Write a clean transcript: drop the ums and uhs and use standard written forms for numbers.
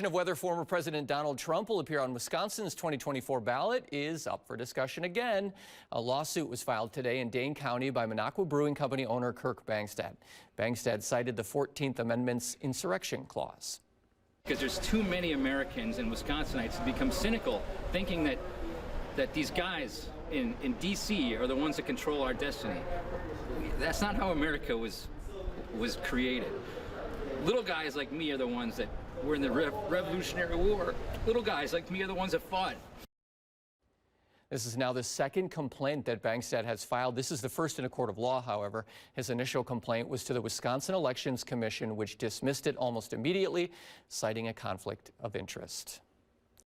Of whether former President Donald Trump will appear on Wisconsin's 2024 ballot is up for discussion again. A lawsuit was filed today in Dane County by Minocqua Brewing Company owner Kirk Bangstad. Bangstad cited the 14th Amendment's insurrection clause. Because there's too many Americans and Wisconsinites who become cynical, thinking that these guys in D.C. are the ones that control our destiny. That's not how America was created. Little guys like me are the ones that were in the Revolutionary War. Little guys like me are the ones that fought. This is now the second complaint that Bangstad has filed. This is the first in a court of law, however. His initial complaint was to the Wisconsin Elections Commission, which dismissed it almost immediately, citing a conflict of interest.